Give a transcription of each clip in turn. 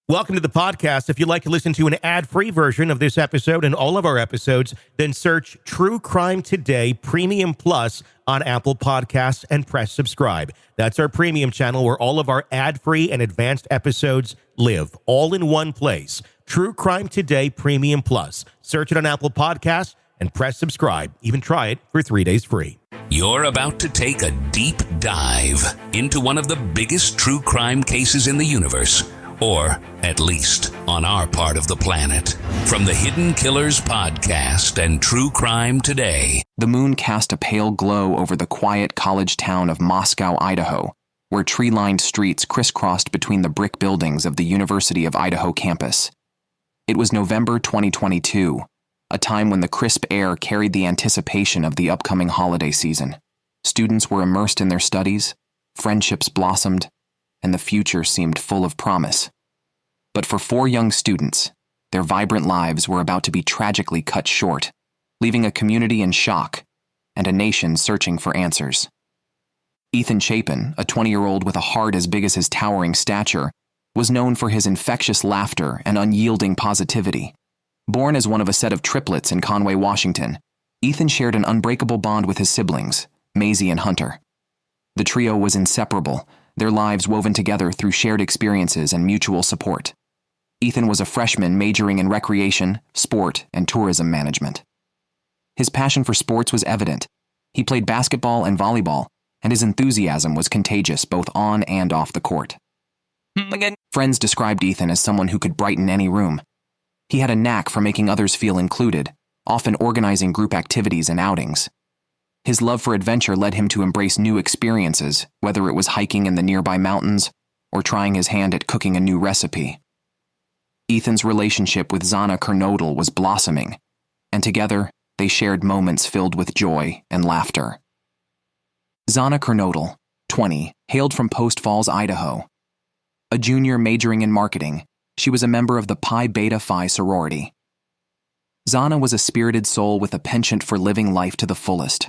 Welcome to the podcast. If you'd like to listen to an ad-free version of this episode and all of our episodes, then search True Crime Today Premium Plus on Apple Podcasts and press subscribe. That's our premium channel where all of our ad-free and advanced episodes live, all in one place. True Crime Today Premium Plus. Search it on Apple Podcasts and press subscribe. Even try it for 3 days free. You're about to take a deep dive into one of the biggest true crime cases in the universe. Or, at least, on our part of the planet. From the Hidden Killers podcast and True Crime Today. The moon cast a pale glow over the quiet college town of Moscow, Idaho, where tree-lined streets crisscrossed between the brick buildings of the University of Idaho campus. It was November 2022, a time when the crisp air carried the anticipation of the upcoming holiday season. Students were immersed in their studies, friendships blossomed, and the future seemed full of promise. But for 4 young students, their vibrant lives were about to be tragically cut short, leaving a community in shock and a nation searching for answers. Ethan Chapin, a 20-year-old with a heart as big as his towering stature, was known for his infectious laughter and unyielding positivity. Born as one of a set of triplets in Conway, Washington, Ethan shared an unbreakable bond with his siblings, Maisie and Hunter. The trio was inseparable, their lives woven together through shared experiences and mutual support. Ethan was a freshman majoring in recreation, sport, and tourism management. His passion for sports was evident. He played basketball and volleyball, and his enthusiasm was contagious both on and off the court. Friends described Ethan as someone who could brighten any room. He had a knack for making others feel included, often organizing group activities and outings. His love for adventure led him to embrace new experiences, whether it was hiking in the nearby mountains or trying his hand at cooking a new recipe. Ethan's relationship with Xana Kernodle was blossoming, and together they shared moments filled with joy and laughter. Xana Kernodle, 20, hailed from Post Falls, Idaho. A junior majoring in marketing, she was a member of the Pi Beta Phi sorority. Xana was a spirited soul with a penchant for living life to the fullest.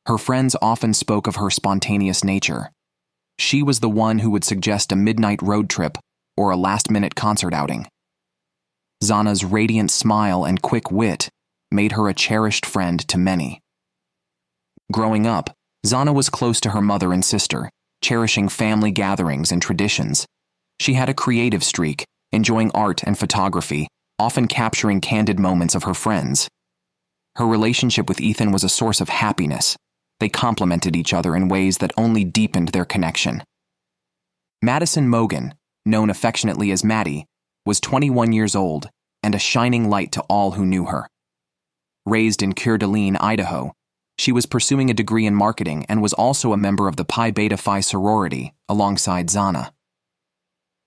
Her friends often spoke of her spontaneous nature. She was the one who would suggest a midnight road trip or a last-minute concert outing. Xana's radiant smile and quick wit made her a cherished friend to many. Growing up, Xana was close to her mother and sister, cherishing family gatherings and traditions. She had a creative streak, enjoying art and photography, often capturing candid moments of her friends. Her relationship with Ethan was a source of happiness. They complemented each other in ways that only deepened their connection. Madison Mogen, known affectionately as Maddie, was 21 years old and a shining light to all who knew her. Raised in Coeur d'Alene, Idaho, she was pursuing a degree in marketing and was also a member of the Pi Beta Phi sorority alongside Xana.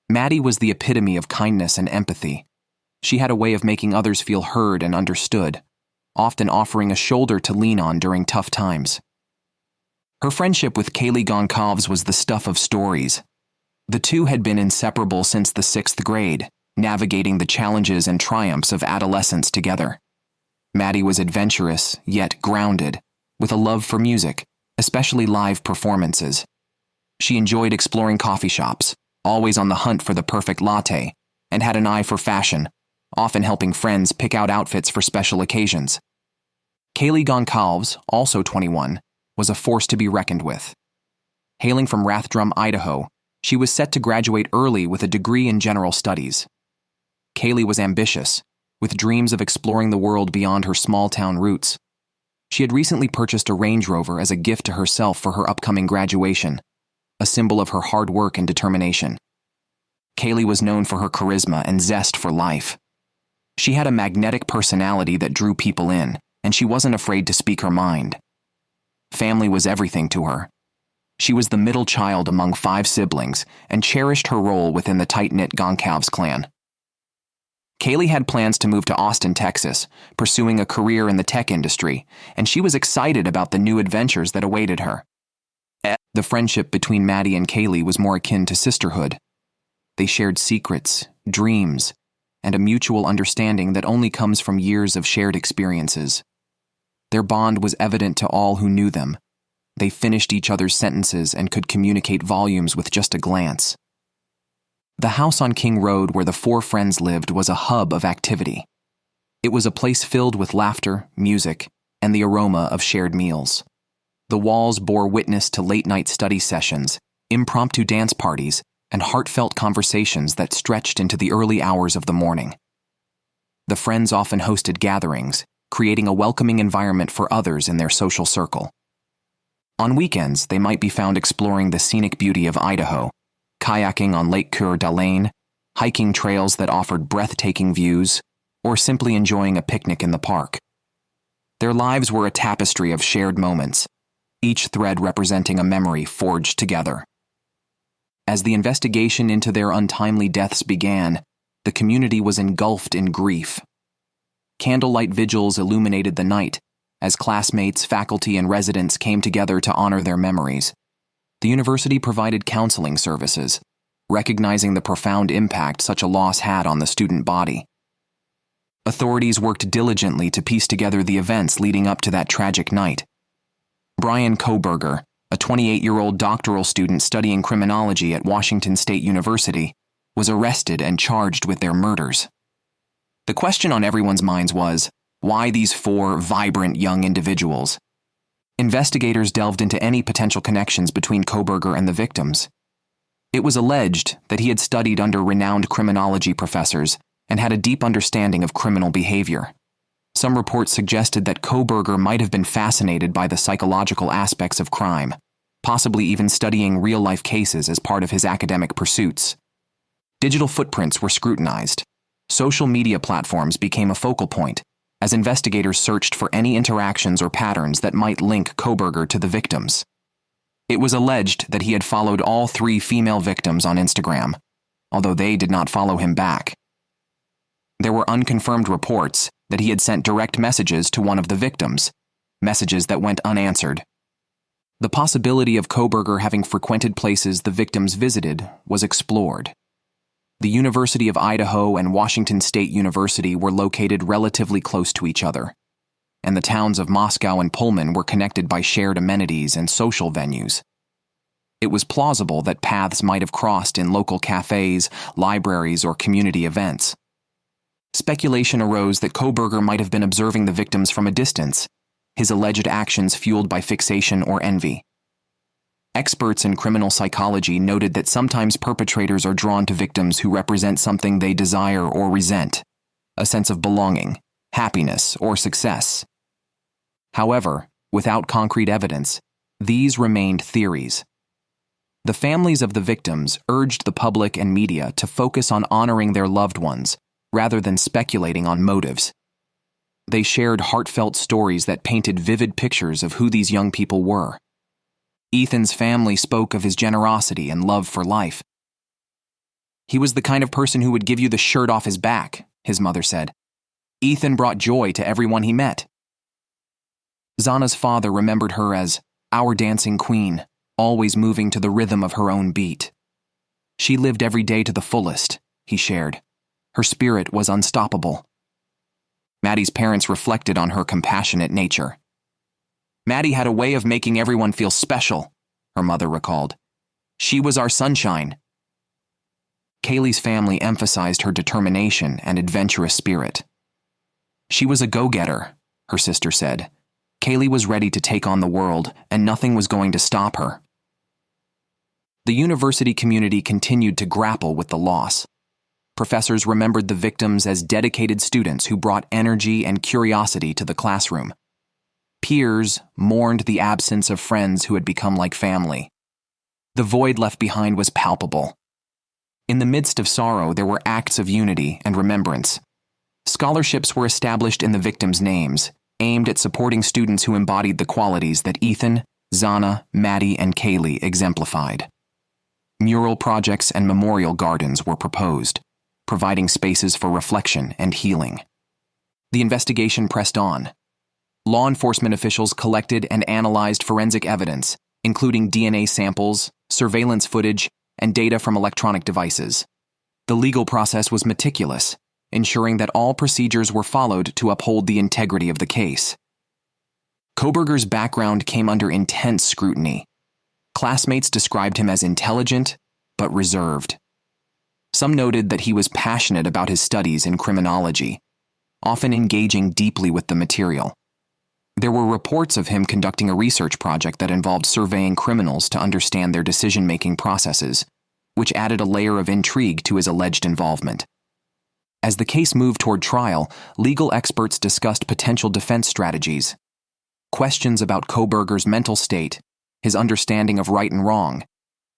Maddie was the epitome of kindness and empathy. She had a way of making others feel heard and understood, often offering a shoulder to lean on during tough times. Her friendship with Kaylee Goncalves was the stuff of stories. The two had been inseparable since the 6th grade, navigating the challenges and triumphs of adolescence together. Maddie was adventurous, yet grounded, with a love for music, especially live performances. She enjoyed exploring coffee shops, always on the hunt for the perfect latte, and had an eye for fashion, often helping friends pick out outfits for special occasions. Kaylee Goncalves, also 21, was a force to be reckoned with. Hailing from Rathdrum, Idaho, she was set to graduate early with a degree in general studies. Kaylee was ambitious, with dreams of exploring the world beyond her small-town roots. She had recently purchased a Range Rover as a gift to herself for her upcoming graduation, a symbol of her hard work and determination. Kaylee was known for her charisma and zest for life. She had a magnetic personality that drew people in, and she wasn't afraid to speak her mind. Family was everything to her. She was the middle child among 5 siblings and cherished her role within the tight-knit Goncalves clan. Kaylee had plans to move to Austin, Texas, pursuing a career in the tech industry, and she was excited about the new adventures that awaited her. The friendship between Maddie and Kaylee was more akin to sisterhood. They shared secrets, dreams, and a mutual understanding that only comes from years of shared experiences. Their bond was evident to all who knew them. They finished each other's sentences and could communicate volumes with just a glance. The house on King Road where the four friends lived was a hub of activity. It was a place filled with laughter, music, and the aroma of shared meals. The walls bore witness to late-night study sessions, impromptu dance parties, and heartfelt conversations that stretched into the early hours of the morning. The friends often hosted gatherings, creating a welcoming environment for others in their social circle. On weekends, they might be found exploring the scenic beauty of Idaho, kayaking on Lake Coeur d'Alene, hiking trails that offered breathtaking views, or simply enjoying a picnic in the park. Their lives were a tapestry of shared moments, each thread representing a memory forged together. As the investigation into their untimely deaths began, the community was engulfed in grief. Candlelight vigils illuminated the night as classmates, faculty, and residents came together to honor their memories. The university provided counseling services, recognizing the profound impact such a loss had on the student body. Authorities worked diligently to piece together the events leading up to that tragic night. Brian Kohberger, a 28-year-old doctoral student studying criminology at Washington State University, was arrested and charged with their murders. The question on everyone's minds was, why these four vibrant young individuals? Investigators delved into any potential connections between Kohberger and the victims. It was alleged that he had studied under renowned criminology professors and had a deep understanding of criminal behavior. Some reports suggested that Kohberger might have been fascinated by the psychological aspects of crime, possibly even studying real-life cases as part of his academic pursuits. Digital footprints were scrutinized. Social media platforms became a focal point as investigators searched for any interactions or patterns that might link Kohberger to the victims. It was alleged that he had followed all three female victims on Instagram, although they did not follow him back. There were unconfirmed reports that he had sent direct messages to one of the victims, messages that went unanswered. The possibility of Kohberger having frequented places the victims visited was explored. The University of Idaho and Washington State University were located relatively close to each other, and the towns of Moscow and Pullman were connected by shared amenities and social venues. It was plausible that paths might have crossed in local cafes, libraries, or community events. Speculation arose that Kohberger might have been observing the victims from a distance, his alleged actions fueled by fixation or envy. Experts in criminal psychology noted that sometimes perpetrators are drawn to victims who represent something they desire or resent, a sense of belonging, happiness, or success. However, without concrete evidence, these remained theories. The families of the victims urged the public and media to focus on honoring their loved ones rather than speculating on motives. They shared heartfelt stories that painted vivid pictures of who these young people were. Ethan's family spoke of his generosity and love for life. "He was the kind of person who would give you the shirt off his back," his mother said. "Ethan brought joy to everyone he met." Xana's father remembered her as our dancing queen, always moving to the rhythm of her own beat. "She lived every day to the fullest," he shared. "Her spirit was unstoppable." Maddie's parents reflected on her compassionate nature. "Maddie had a way of making everyone feel special," her mother recalled. "She was our sunshine." Kaylee's family emphasized her determination and adventurous spirit. "She was a go-getter," her sister said. "Kaylee was ready to take on the world, and nothing was going to stop her." The university community continued to grapple with the loss. Professors remembered the victims as dedicated students who brought energy and curiosity to the classroom. Peers mourned the absence of friends who had become like family. The void left behind was palpable. In the midst of sorrow, there were acts of unity and remembrance. Scholarships were established in the victims' names, aimed at supporting students who embodied the qualities that Ethan, Xana, Maddie, and Kaylee exemplified. Mural projects and memorial gardens were proposed, providing spaces for reflection and healing. The investigation pressed on. Law enforcement officials collected and analyzed forensic evidence, including DNA samples, surveillance footage, and data from electronic devices. The legal process was meticulous, ensuring that all procedures were followed to uphold the integrity of the case. Kohberger's background came under intense scrutiny. Classmates described him as intelligent, but reserved. Some noted that he was passionate about his studies in criminology, often engaging deeply with the material. There were reports of him conducting a research project that involved surveying criminals to understand their decision-making processes, which added a layer of intrigue to his alleged involvement. As the case moved toward trial, legal experts discussed potential defense strategies. Questions about Kohberger's mental state, his understanding of right and wrong,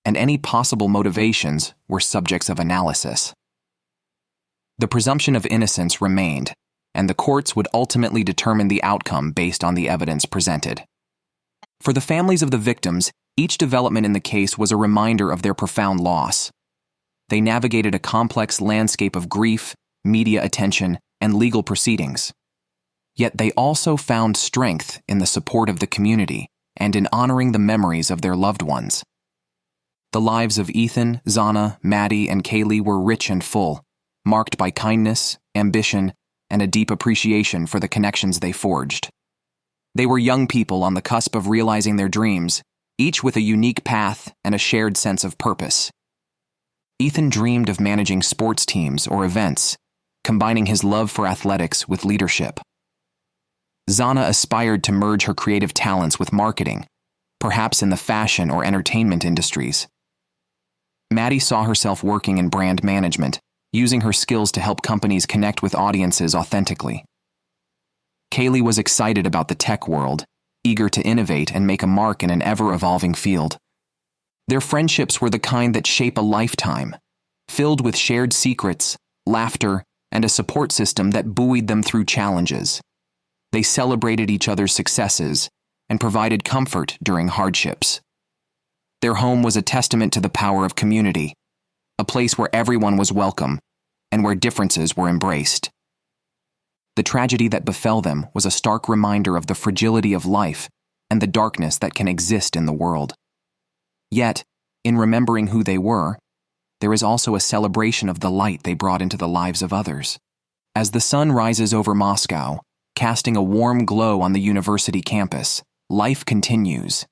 and any possible motivations were subjects of analysis. The presumption of innocence remained, and the courts would ultimately determine the outcome based on the evidence presented. For the families of the victims, each development in the case was a reminder of their profound loss. They navigated a complex landscape of grief, media attention, and legal proceedings. Yet they also found strength in the support of the community and in honoring the memories of their loved ones. The lives of Ethan, Xana, Maddie, and Kaylee were rich and full, marked by kindness, ambition, and a deep appreciation for the connections they forged. They were young people on the cusp of realizing their dreams, each with a unique path and a shared sense of purpose. Ethan dreamed of managing sports teams or events, combining his love for athletics with leadership. Xana aspired to merge her creative talents with marketing, perhaps in the fashion or entertainment industries. Maddie saw herself working in brand management, using her skills to help companies connect with audiences authentically. Kaylee was excited about the tech world, eager to innovate and make a mark in an ever-evolving field. Their friendships were the kind that shape a lifetime, filled with shared secrets, laughter, and a support system that buoyed them through challenges. They celebrated each other's successes and provided comfort during hardships. Their home was a testament to the power of community, a place where everyone was welcome and where differences were embraced. The tragedy that befell them was a stark reminder of the fragility of life and the darkness that can exist in the world. Yet, in remembering who they were, there is also a celebration of the light they brought into the lives of others. As the sun rises over Moscow, casting a warm glow on the university campus, life continues.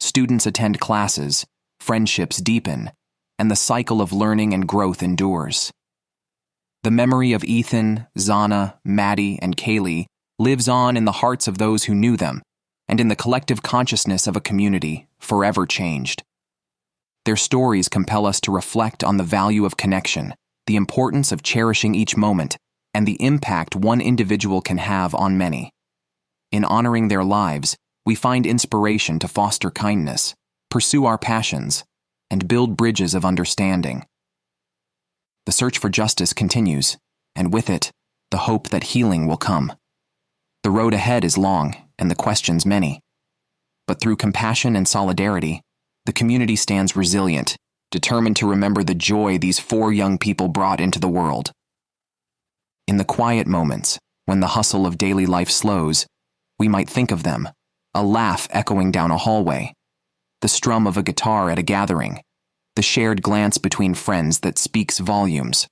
Students attend classes, friendships deepen, and the cycle of learning and growth endures. The memory of Ethan, Xana, Maddie, and Kaylee lives on in the hearts of those who knew them, and in the collective consciousness of a community forever changed. Their stories compel us to reflect on the value of connection, the importance of cherishing each moment, and the impact one individual can have on many. In honoring their lives, we find inspiration to foster kindness, pursue our passions, and build bridges of understanding. The search for justice continues, and with it, the hope that healing will come. The road ahead is long, and the questions many. But through compassion and solidarity, the community stands resilient, determined to remember the joy these 4 young people brought into the world. In the quiet moments, when the hustle of daily life slows, we might think of them, a laugh echoing down a hallway, the strum of a guitar at a gathering, the shared glance between friends that speaks volumes.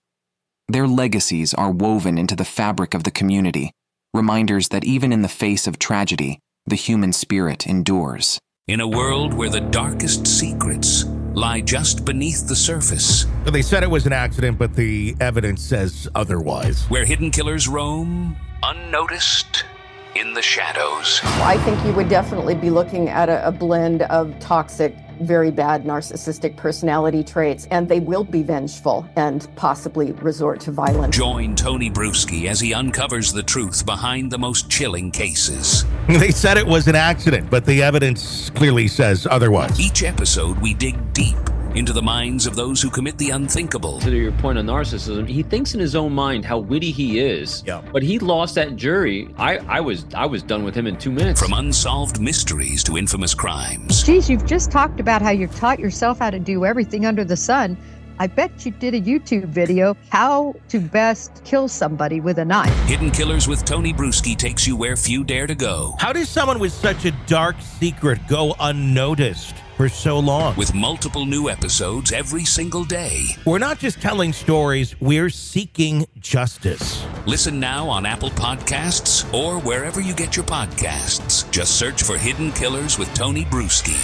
Their legacies are woven into the fabric of the community, reminders that even in the face of tragedy, the human spirit endures. In a world where the darkest secrets lie just beneath the surface, They said it was an accident, but the evidence says otherwise. where hidden killers roam unnoticed in the shadows. I think you would definitely be looking at a blend of toxic, very bad narcissistic personality traits, and they will be vengeful and possibly resort to violence. Join Tony Bruschi as he uncovers the truth behind the most chilling cases. They said it was an accident, but the evidence clearly says otherwise. Each episode, we dig deep into the minds of those who commit the unthinkable. To your point on narcissism, he thinks in his own mind how witty he is. Yeah. But he lost that jury. I was done with him in 2 minutes. From unsolved mysteries to infamous crimes. Geez, you've just talked about how you've taught yourself how to do everything under the sun. I bet you did a YouTube video, how to best kill somebody with a knife. Hidden Killers with Tony Bruschi takes you where few dare to go. How does someone with such a dark secret go unnoticed for so long? With multiple new episodes every single day. We're not just telling stories, we're seeking justice. Listen now on Apple Podcasts or wherever you get your podcasts. Just search for Hidden Killers with Tony Bruschi.